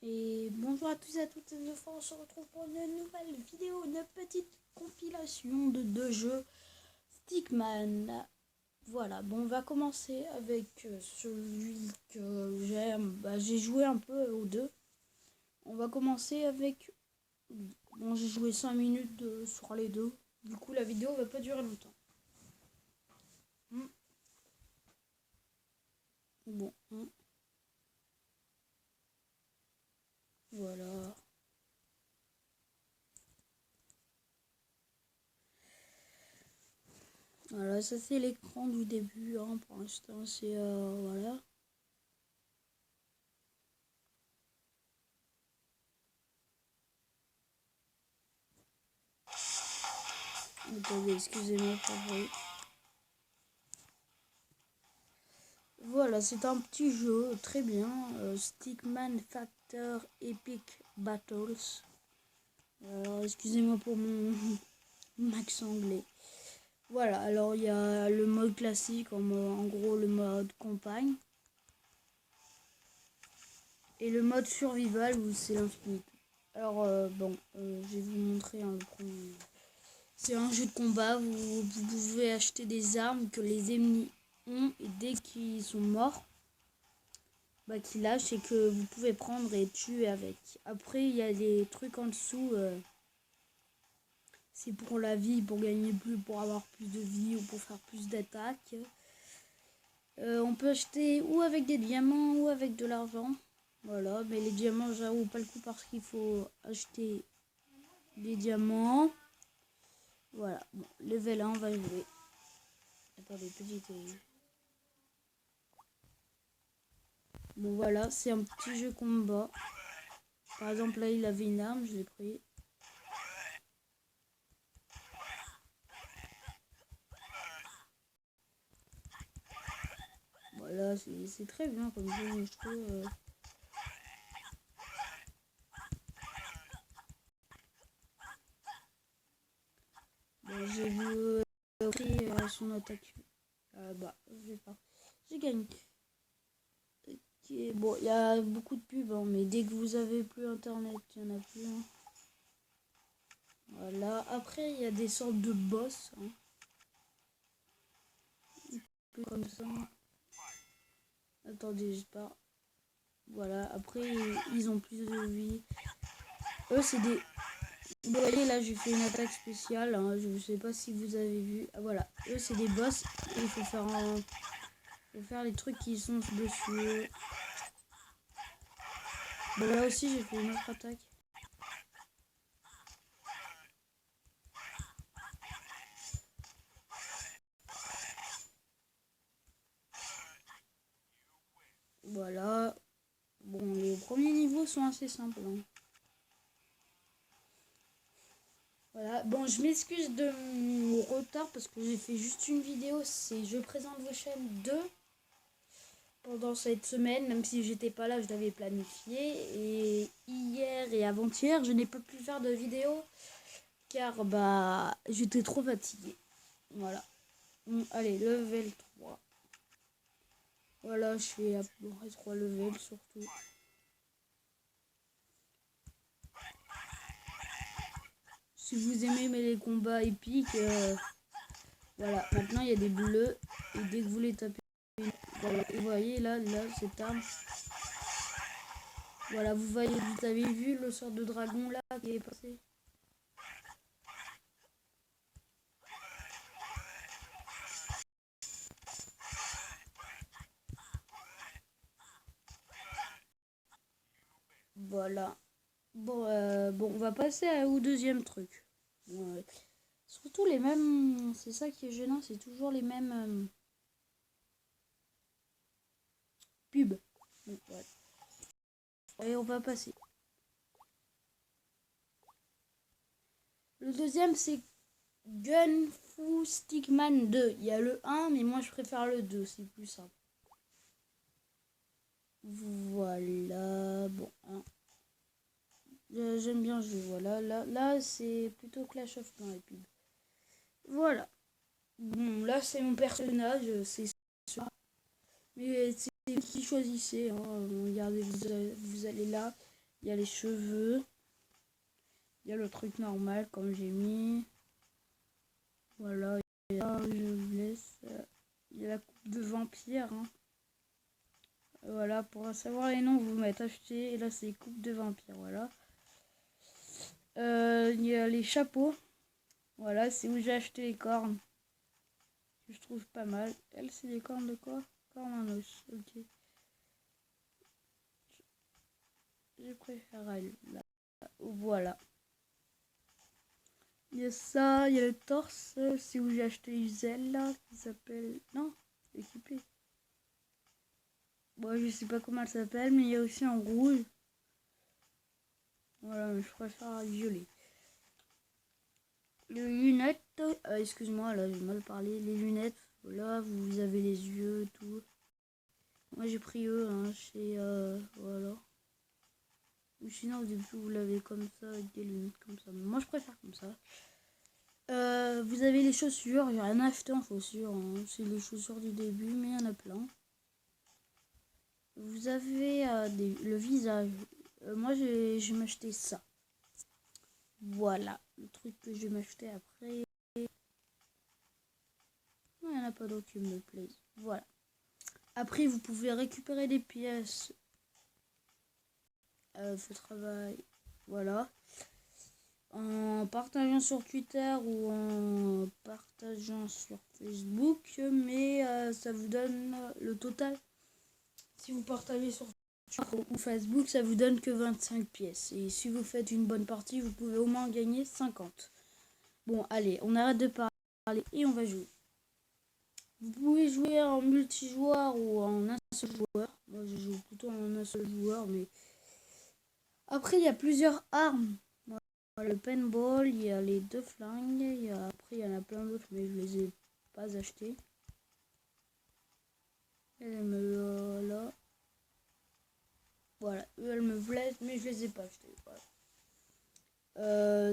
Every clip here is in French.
Et bonjour à tous et à toutes, cette fois on se retrouve pour une nouvelle vidéo, une petite compilation de deux jeux Stickman. Voilà, bon on va commencer avec celui que j'aime, j'ai joué un peu aux deux. On va commencer avec, bon j'ai joué 5 minutes sur les deux, du coup la vidéo va pas durer longtemps. Bon, voilà. Voilà, ça c'est l'écran du début, hein, pour l'instant c'est voilà. Attendez, excusez-moi pour le bruit. Voilà, c'est un petit jeu très bien. Stickman Factor Epic Battles. Alors, excusez-moi pour mon accent anglais. Voilà, alors il y a le mode classique, en gros le mode campagne. Et le mode survival où c'est l'infini. Alors, je vais vous montrer le premier. C'est un jeu de combat où vous pouvez acheter des armes que les ennemis ont et dès qu'ils sont morts, qui lâche et que vous pouvez prendre et tuer avec. Après, il y a des trucs en dessous. C'est pour la vie, pour gagner plus, pour avoir plus de vie ou pour faire plus d'attaques. On peut acheter ou avec des diamants ou avec de l'argent. Voilà, mais les diamants, j'avoue pas le coup parce qu'il faut acheter des diamants. Voilà, bon, level 1, on va jouer. Attendez, petite. Bon, voilà, c'est un petit jeu combat. Par exemple, là, il avait une arme, je l'ai pris. Voilà, c'est très bien comme jeu, je trouve. Bon, j'ai vu son attaque. Je vais pas. J'ai gagné. Okay. Bon, il y a beaucoup de pubs, hein, mais dès que vous avez plus internet, il n'y en a plus. Hein. Voilà. Après, il y a des sortes de boss. Hein. Un peu comme ça. Attendez, j'espère. Voilà. Après, ils ont plus de vie. Eux, c'est des... Vous voyez, là, j'ai fait une attaque spéciale. Hein. Je ne sais pas si vous avez vu. Ah, voilà. Eux, c'est des boss. Et il faut faire les trucs qui sont dessus. Bon, là aussi, j'ai fait une autre attaque. Voilà. Bon, les premiers niveaux sont assez simples. Hein. Voilà. Bon, je m'excuse de mon retard parce que j'ai fait juste une vidéo. C'est je présente vos chaînes 2 pendant cette semaine. Même si j'étais pas là, je l'avais planifié. Et hier et avant-hier, je n'ai pas pu faire de vidéo car j'étais trop fatiguée. Voilà. Bon, allez, level 3. Voilà, je fais à peu près 3 levels surtout. Si vous aimez les combats épiques, voilà. Maintenant, il y a des bleus. Et dès que vous les tapez, voilà. Vous voyez là, cette arme. Voilà, vous avez vu le sort de dragon là qui est passé. Voilà. Bon, on va passer au deuxième truc. Ouais. Surtout les mêmes. C'est ça qui est gênant, c'est toujours les mêmes pubs. Bon, ouais. Et on va passer. Le deuxième, c'est Gun Fu Stickman 2. Il y a le 1, mais moi je préfère le 2, c'est plus simple. Voilà, bon. Hein. J'aime bien jouer, voilà. Là c'est plutôt Clash of Clans et pubs. Voilà. Bon, là c'est mon personnage, c'est ça. Mais c'est vous qui choisissez. Hein. Regardez, vous allez là. Il y a les cheveux. Il y a le truc normal comme j'ai mis. Voilà. Et là, je vous laisse. Il y a la coupe de vampire. Hein. Voilà, pour savoir les noms, vous mettez acheté. Et là, c'est coupe de vampire. Voilà. Il y a les chapeaux. Voilà, c'est où j'ai acheté les cornes. Je trouve pas mal. Elle, c'est des cornes de quoi? Cornes en os. Ok. Je préfère elle. Là. Voilà. Il y a ça, il y a le torse. C'est où j'ai acheté les ailes là. Qui s'appelle. Non, équipé. Bon, je sais pas comment elle s'appelle, mais il y a aussi en rouge. Voilà, mais je préfère violet. Les lunettes, excuse-moi, là j'ai mal parlé. Les lunettes, voilà, vous avez les yeux, tout. Moi j'ai pris eux, hein, chez voilà. Ou sinon au début vous l'avez comme ça, avec des lunettes comme ça. Mais moi je préfère comme ça. Vous avez les chaussures, j'ai rien acheté en chaussures, hein. C'est les chaussures du début, mais il y en a plein. Vous avez le visage. Moi je vais m'acheter ça. Voilà, le truc que je vais m'acheter après. Il n'y en a pas d'autres qui me plaisent. Voilà. Après, vous pouvez récupérer des pièces. Ce travail. Voilà. En partageant sur Twitter ou en partageant sur Facebook. Mais ça vous donne le total. Si vous partagez sur Twitter ou Facebook, ça vous donne que 25 pièces. Et si vous faites une bonne partie, vous pouvez au moins gagner 50. Bon, allez, on arrête de parler et on va jouer. Vous pouvez jouer en multijoueur ou en un seul joueur. Moi, je joue plutôt en un seul joueur, mais après, il y a plusieurs armes. Voilà, le paintball, il y a les 2 flingues. Après, il y en a plein d'autres, mais je les ai pas achetés. Elle me là. Voilà, elles me plaisent, mais je les ai pas achetés. Voilà.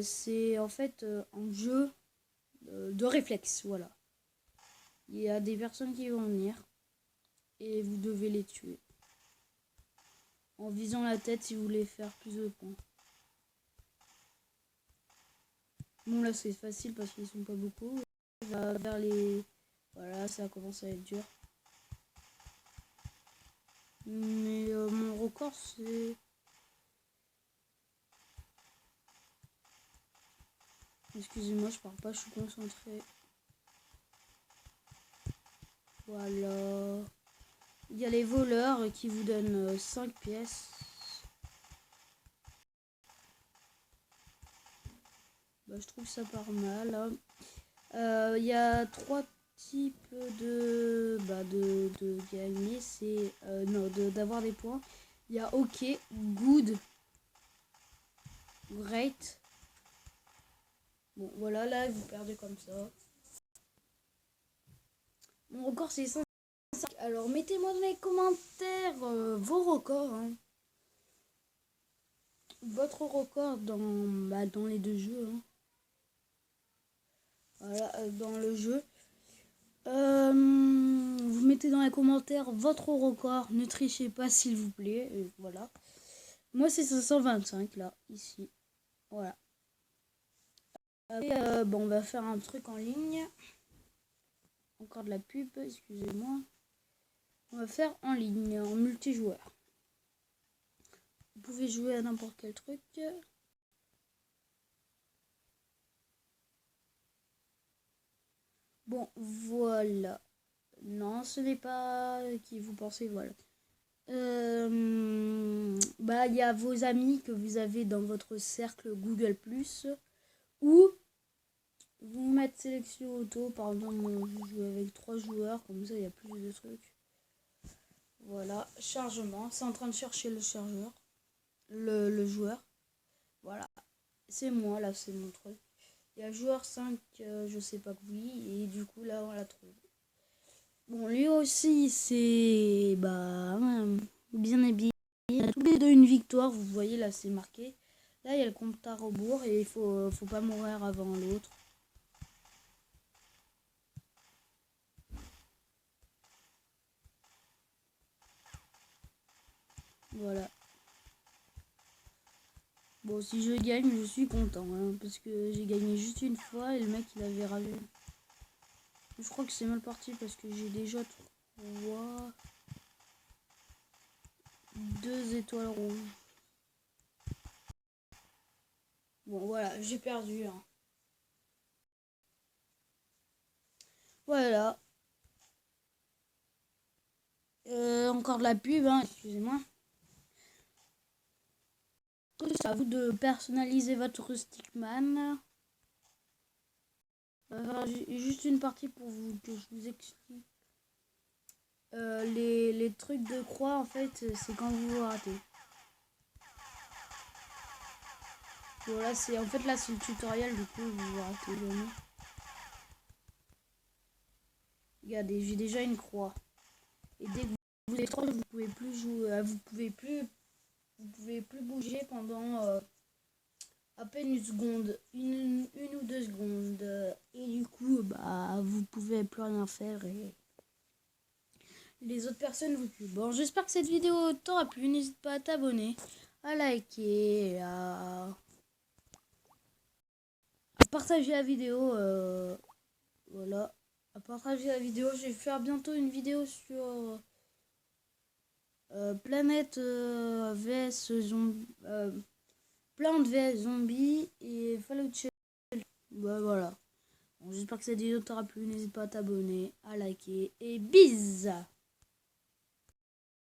C'est en fait un jeu de réflexe. Voilà. Il y a des personnes qui vont venir et vous devez les tuer. En visant la tête si vous voulez faire plus de points. Bon là c'est facile parce qu'ils sont pas beaucoup. On va vers les... Voilà, ça commence à être dur. Mais mon record c'est... Excusez-moi, je parle pas, je suis concentrée. Voilà. Il y a les voleurs qui vous donnent 5 pièces. Bah, je trouve ça pas mal. Hein. Il y a 3 types de gagner. C'est non, d'avoir des points. Il y a OK, Good, Great. Bon, voilà, là, vous perdez comme ça. Mon record, c'est 105. Alors, mettez-moi dans les commentaires vos records. Hein. Votre record dans les 2 jeux. Hein. Voilà, dans le jeu. Vous mettez dans les commentaires votre record. Ne trichez pas, s'il vous plaît. Et voilà. Moi, c'est 525, là, ici. Voilà. Après, bon, on va faire un truc en ligne. Encore de la pub, excusez-moi. On va faire en ligne, en multijoueur. Vous pouvez jouer à n'importe quel truc. Bon, voilà. Non, ce n'est pas qui vous pensez, voilà. Bah, il y a vos amis que vous avez dans votre cercle Google+, ou vous mettez sélection auto, par exemple, vous jouez avec 3 joueurs, comme ça il y a plus de trucs. Voilà, chargement, c'est en train de chercher le chargeur, le joueur. Voilà, c'est moi, là, c'est mon truc. Il y a joueur 5, je sais pas oui, et du coup, là, on la trouve. Bon, lui aussi, c'est bien habillé. Il a tous les deux une victoire, vous voyez, là, c'est marqué. Là, il y a le compte à rebours et il faut pas mourir avant l'autre. Voilà. Bon, si je gagne, je suis content, hein, parce que j'ai gagné juste une fois et le mec il avait ragé. Je crois que c'est mal parti parce que j'ai déjà 2 étoiles rouges. Bon, voilà, j'ai perdu. Hein. Voilà. Encore de la pub, hein, excusez-moi. C'est à vous de personnaliser votre Stickman. Juste une partie pour vous que je vous explique. Les trucs de croix, en fait, c'est quand vous vous ratez. Voilà, c'est en fait là c'est le tutoriel, du coup vous vous ratez jamais. Regardez, j'ai déjà une croix. Et dès que vous êtes proche, vous pouvez plus jouer, vous pouvez plus bouger pendant à peine une seconde, une ou 2 secondes. Et du coup, bah vous pouvez plus rien faire et les autres personnes vous tuent. Bon, j'espère que cette vidéo t'aura plu. N'hésite pas à t'abonner, à liker, à partager la vidéo. Voilà. À partager la vidéo. Je vais faire bientôt une vidéo sur Planète vs Zombie. Plante vs Zombie et Fallout Shelter. Bah, voilà. Bon, j'espère que cette vidéo t'aura plu. N'hésite pas à t'abonner, à liker et bis.